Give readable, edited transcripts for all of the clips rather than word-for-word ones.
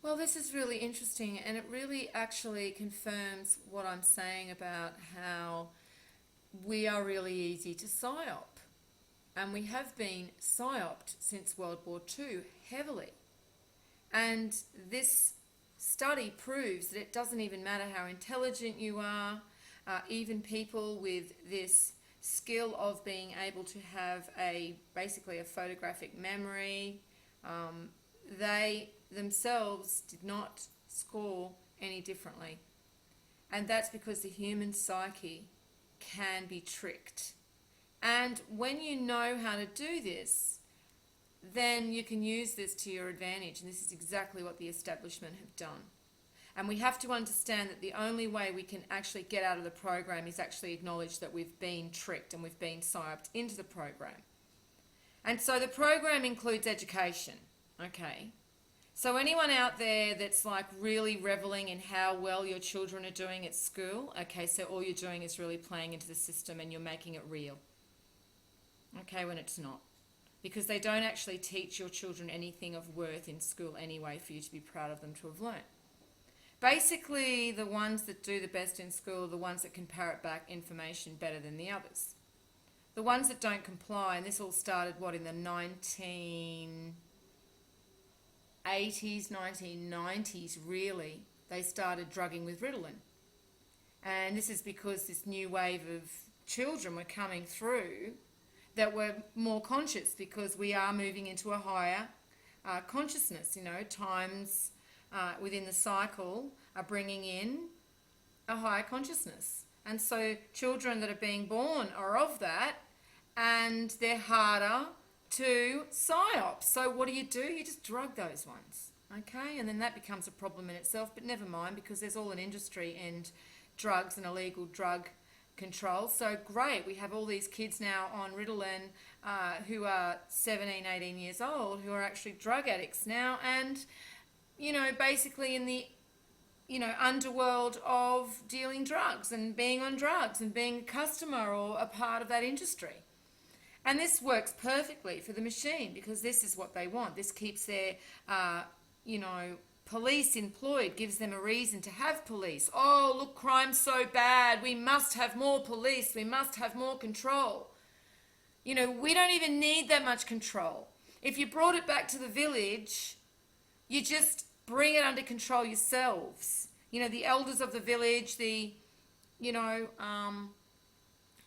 Well, this is really interesting, and it really actually confirms what I'm saying about how we are really easy to psyop. And we have been psyoped since World War II heavily. And this study proves that it doesn't even matter how intelligent you are, even people with this skill of being able to have basically a photographic memory, they themselves did not score any differently. And that's because the human psyche can be tricked. And when you know how to do this, then you can use this to your advantage. And this is exactly what the establishment have done. And we have to understand that the only way we can actually get out of the program is actually acknowledge that we've been tricked and we've been psyoped into the program. And so the program includes education, okay? So anyone out there that's like really reveling in how well your children are doing at school, okay, so all you're doing is really playing into the system and you're making it real, okay, when it's not. Because they don't actually teach your children anything of worth in school anyway for you to be proud of them to have learnt. Basically, the ones that do the best in school are the ones that can parrot back information better than the others. The ones that don't comply, and this all started, in the 1980s, 1990s, really, they started drugging with Ritalin. And this is because this new wave of children were coming through that were more conscious, because we are moving into a higher consciousness, times within the cycle are bringing in a higher consciousness. And so children that are being born are of that, and they're harder to psyop. So what do? You just drug those ones, okay? And then that becomes a problem in itself, but never mind, because there's all an industry in drugs and illegal drug control. So great, we have all these kids now on Ritalin who are 17, 18 years old, who are actually drug addicts now, and basically in the underworld of dealing drugs and being on drugs and being a customer or a part of that industry. And this works perfectly for the machine, because this is what they want. This keeps their police employed, gives them a reason to have police. Oh, look, crime's so bad, we must have more police, we must have more control. We don't even need that much control. If you brought it back to the village, you just bring it under control yourselves. The elders of the village, the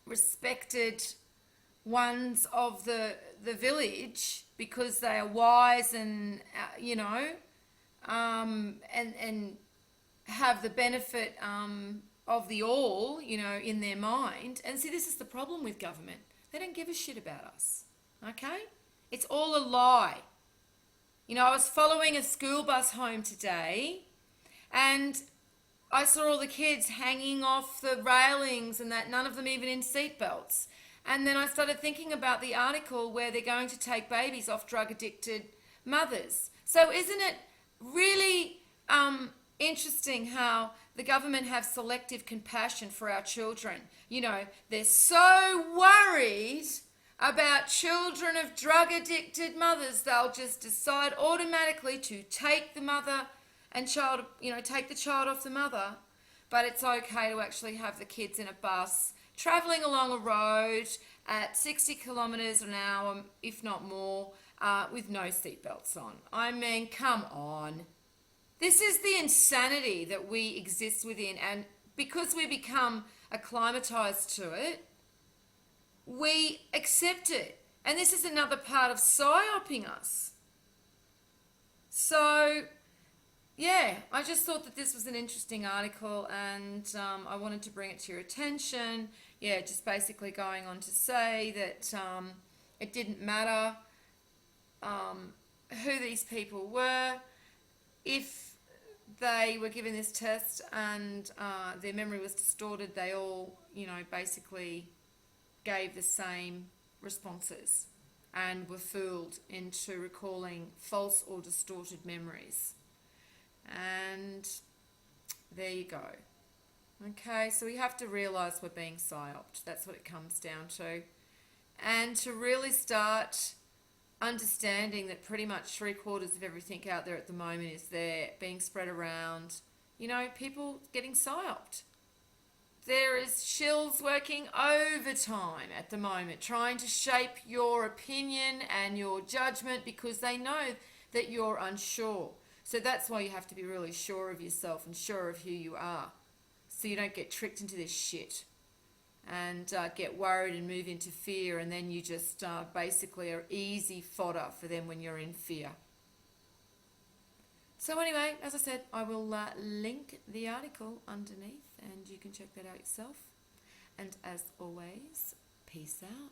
respected ones of the village, because they are wise and and have the benefit of the all, in their mind. And see, this is the problem with government. They don't give a shit about us, okay? It's all a lie. I was following a school bus home today, and I saw all the kids hanging off the railings and that, none of them even in seatbelts. And then I started thinking about the article where they're going to take babies off drug-addicted mothers. So isn't it really interesting how the government have selective compassion for our children? They're so worried about children of drug-addicted mothers, they'll just decide automatically to take the mother and child, take the child off the mother, but it's okay to actually have the kids in a bus travelling along a road at 60 kilometres an hour, if not more, with no seatbelts on. I mean, come on. This is the insanity that we exist within, and because we become acclimatised to it, we accept it. And this is another part of psyoping us. So, yeah, I just thought that this was an interesting article, and I wanted to bring it to your attention. Yeah, just basically going on to say that it didn't matter who these people were. If they were given this test and their memory was distorted, they all, basically gave the same responses and were fooled into recalling false or distorted memories. And there you go. Okay, so we have to realise we're being psyoped. That's what it comes down to. And to really start understanding that pretty much 3/4 of everything out there at the moment is there being spread around. You know, people getting psyoped. There is shills working overtime at the moment, trying to shape your opinion and your judgment because they know that you're unsure. So that's why you have to be really sure of yourself and sure of who you are, so you don't get tricked into this shit and get worried and move into fear, and then you just basically are easy fodder for them when you're in fear. So anyway, as I said, I will link the article underneath and you can check that out yourself. And as always, peace out.